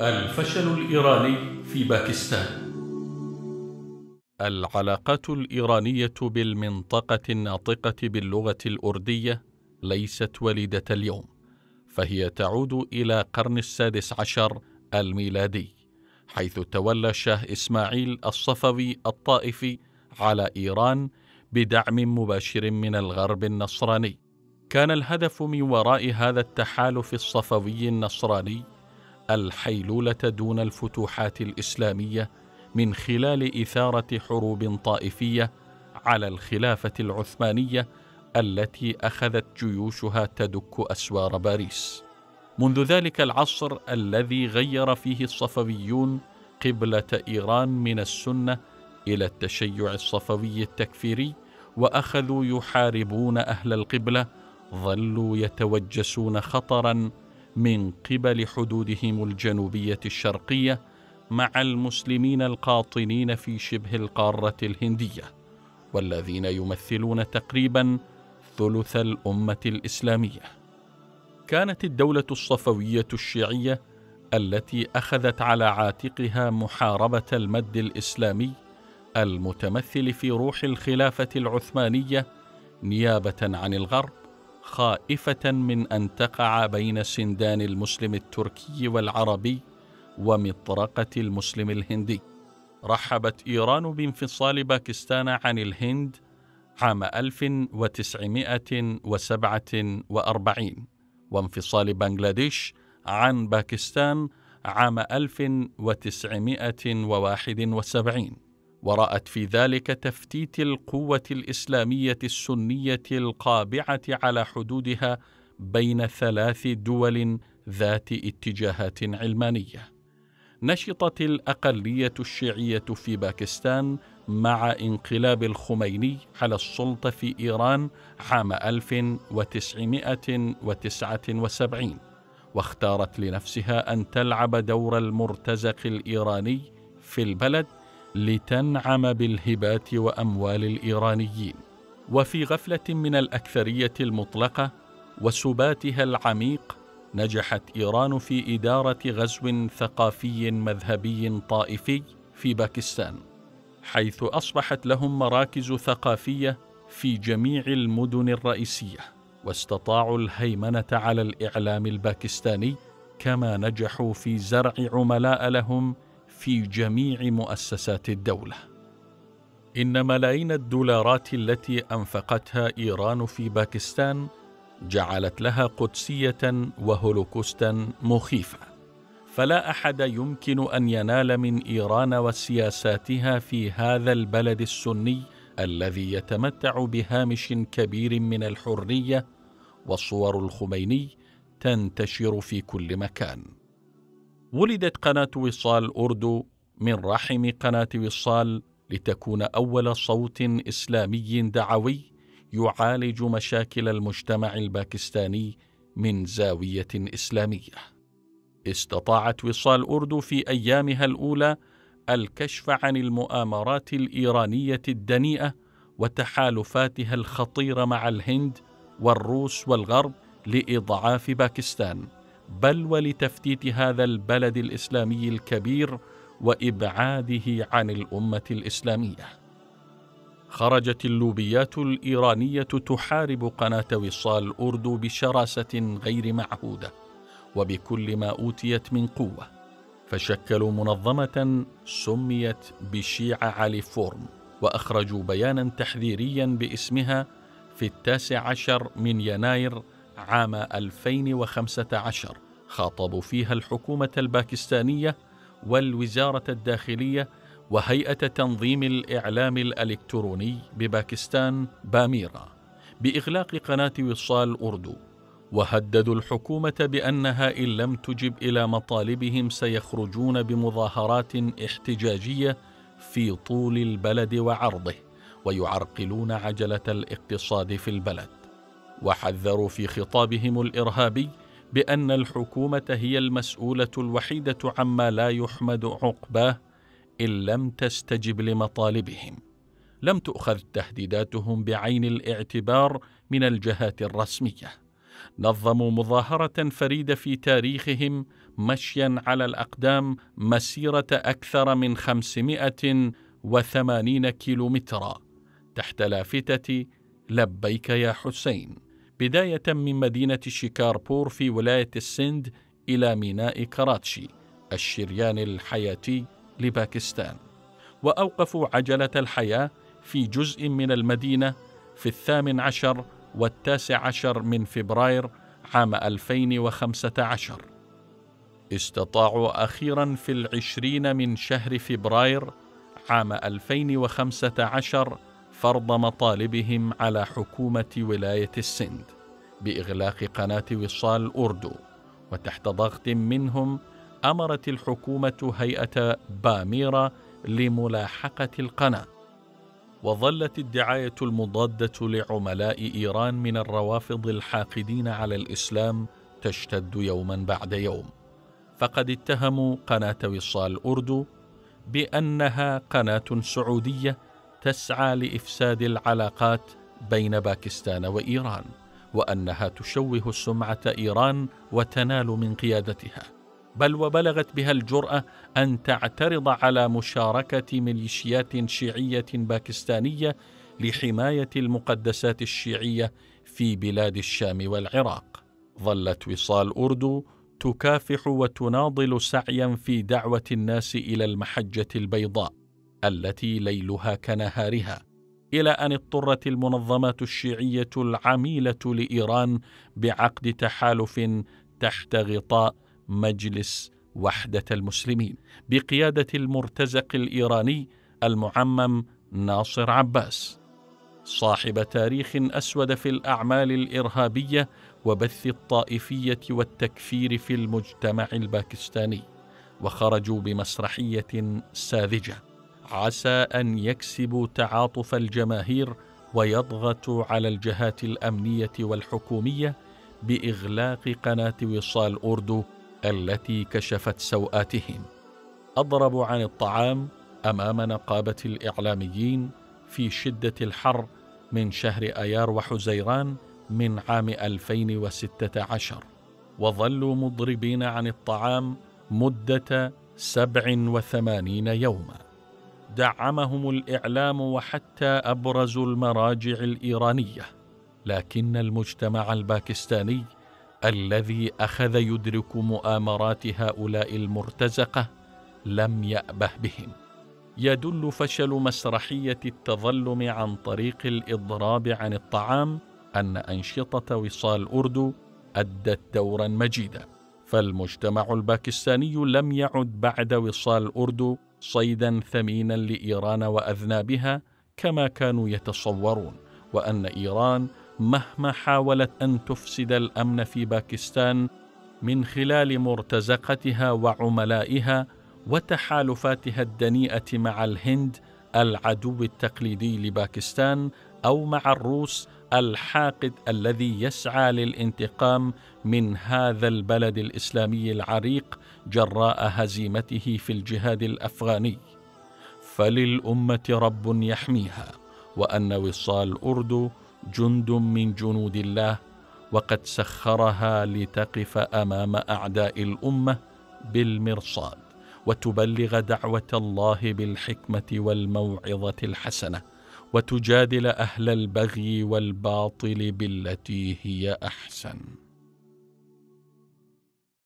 الفشل الإيراني في باكستان. العلاقات الإيرانية بالمنطقة الناطقة باللغة الأردية ليست وليدة اليوم، فهي تعود إلى القرن السادس عشر الميلادي، حيث تولى شاه إسماعيل الصفوي الطائفي على إيران بدعم مباشر من الغرب النصراني. كان الهدف من وراء هذا التحالف الصفوي النصراني الحيلولة دون الفتوحات الإسلامية من خلال إثارة حروب طائفية على الخلافة العثمانية التي أخذت جيوشها تدك أسوار باريس. منذ ذلك العصر الذي غير فيه الصفويون قبلة إيران من السنة إلى التشيع الصفوي التكفيري، وأخذوا يحاربون أهل القبلة، ظلوا يتوجسون خطرا من قبل حدودهم الجنوبية الشرقية مع المسلمين القاطنين في شبه القارة الهندية، والذين يمثلون تقريبا ثلث الأمة الإسلامية. كانت الدولة الصفوية الشيعية التي أخذت على عاتقها محاربة المد الإسلامي المتمثل في روح الخلافة العثمانية نيابة عن الغرب، خائفة من أن تقع بين سندان المسلم التركي والعربي ومطرقة المسلم الهندي. رحبت إيران بانفصال باكستان عن الهند عام 1947، وانفصال بنغلاديش عن باكستان عام 1971، ورأت في ذلك تفتيت القوة الإسلامية السنية القابعة على حدودها بين ثلاث دول ذات اتجاهات علمانية. نشطت الأقلية الشيعية في باكستان مع انقلاب الخميني على السلطة في إيران عام 1979، واختارت لنفسها أن تلعب دور المرتزق الإيراني في البلد لتنعم بالهبات وأموال الإيرانيين. وفي غفلة من الأكثرية المطلقة وسباتها العميق، نجحت إيران في إدارة غزو ثقافي مذهبي طائفي في باكستان، حيث أصبحت لهم مراكز ثقافية في جميع المدن الرئيسية، واستطاعوا الهيمنة على الإعلام الباكستاني، كما نجحوا في زرع عملاء لهم في جميع مؤسسات الدولة. إن ملايين الدولارات التي أنفقتها إيران في باكستان جعلت لها قدسية وهولوكوستا مخيفة، فلا أحد يمكن أن ينال من إيران وسياساتها في هذا البلد السني الذي يتمتع بهامش كبير من الحرية، وصور الخميني تنتشر في كل مكان. ولدت قناة وصال أردو من رحم قناة وصال لتكون أول صوت إسلامي دعوي يعالج مشاكل المجتمع الباكستاني من زاوية إسلامية. استطاعت وصال أردو في أيامها الأولى الكشف عن المؤامرات الإيرانية الدنيئة وتحالفاتها الخطيرة مع الهند والروس والغرب لإضعاف باكستان، بل ولتفتيت هذا البلد الإسلامي الكبير وإبعاده عن الأمة الإسلامية. خرجت اللوبيات الإيرانية تحارب قناة وصال أردو بشراسة غير معهودة وبكل ما أوتيت من قوة، فشكلوا منظمة سميت بشيعة علي فورم، وأخرجوا بيانا تحذيريا باسمها في 19 من يناير عام 2015، خاطبوا فيها الحكومة الباكستانية والوزارة الداخلية وهيئة تنظيم الإعلام الإلكتروني بباكستان باميرا بإغلاق قناة وصال أردو، وهددوا الحكومة بأنها إن لم تجب إلى مطالبهم سيخرجون بمظاهرات احتجاجية في طول البلد وعرضه، ويعرقلون عجلة الاقتصاد في البلد. وحذروا في خطابهم الإرهابي بأن الحكومة هي المسؤولة الوحيدة عما لا يحمد عقباه إن لم تستجب لمطالبهم. لم تؤخذ تهديداتهم بعين الاعتبار من الجهات الرسمية، نظموا مظاهرة فريدة في تاريخهم مشيا على الأقدام مسيرة أكثر من 580 كيلومترا تحت لافتة لبيك يا حسين، بداية من مدينة شيكاربور في ولاية السند إلى ميناء كراتشي الشريان الحياتي لباكستان. وأوقفوا عجلة الحياة في جزء من المدينة في 18 و19 من فبراير عام 2015. استطاعوا أخيرا في 20 من شهر فبراير عام 2015 فرض مطالبهم على حكومة ولاية السند بإغلاق قناة وصال أردو، وتحت ضغط منهم أمرت الحكومة هيئة باميرا لملاحقة القناة. وظلت الدعاية المضادة لعملاء إيران من الروافض الحاقدين على الإسلام تشتد يوما بعد يوم، فقد اتهموا قناة وصال أردو بأنها قناة سعودية تسعى لإفساد العلاقات بين باكستان وإيران، وأنها تشوه سمعة إيران وتنال من قيادتها، بل وبلغت بها الجرأة أن تعترض على مشاركة ميليشيات شيعية باكستانية لحماية المقدسات الشيعية في بلاد الشام والعراق. ظلت وصال أردو تكافح وتناضل سعيا في دعوة الناس إلى المحجة البيضاء التي ليلها كنهارها، إلى أن اضطرت المنظمات الشيعية العميلة لإيران بعقد تحالف تحت غطاء مجلس وحدة المسلمين بقيادة المرتزق الإيراني المعمم ناصر عباس، صاحب تاريخ أسود في الأعمال الإرهابية وبث الطائفية والتكفير في المجتمع الباكستاني. وخرجوا بمسرحية ساذجة عسى أن يكسبوا تعاطف الجماهير ويضغطوا على الجهات الأمنية والحكومية بإغلاق قناة وصال أردو التي كشفت سوءاتهم. أضربوا عن الطعام أمام نقابة الإعلاميين في شدة الحر من شهر أيار وحزيران من عام 2016، وظلوا مضربين عن الطعام مدة 87 يوما. دعمهم الإعلام وحتى أبرز المراجع الإيرانية، لكن المجتمع الباكستاني الذي أخذ يدرك مؤامرات هؤلاء المرتزقة لم يأبه بهم. يدل فشل مسرحية التظلم عن طريق الإضراب عن الطعام أن أنشطة وصال أردو أدت دورا مجيدا، فالمجتمع الباكستاني لم يعد بعد وصال أردو صيدا ثمينا لإيران وأذنابها كما كانوا يتصورون، وأن إيران مهما حاولت أن تفسد الأمن في باكستان من خلال مرتزقتها وعملائها وتحالفاتها الدنيئة مع الهند العدو التقليدي لباكستان، أو مع الروس الحاقد الذي يسعى للانتقام من هذا البلد الإسلامي العريق جراء هزيمته في الجهاد الأفغاني، فللأمة رب يحميها، وأن وصال أردو جند من جنود الله، وقد سخرها لتقف أمام أعداء الأمة بالمرصاد وتبلغ دعوة الله بالحكمة والموعظة الحسنة، وتجادل أهل البغي والباطل بالتي هي أحسن.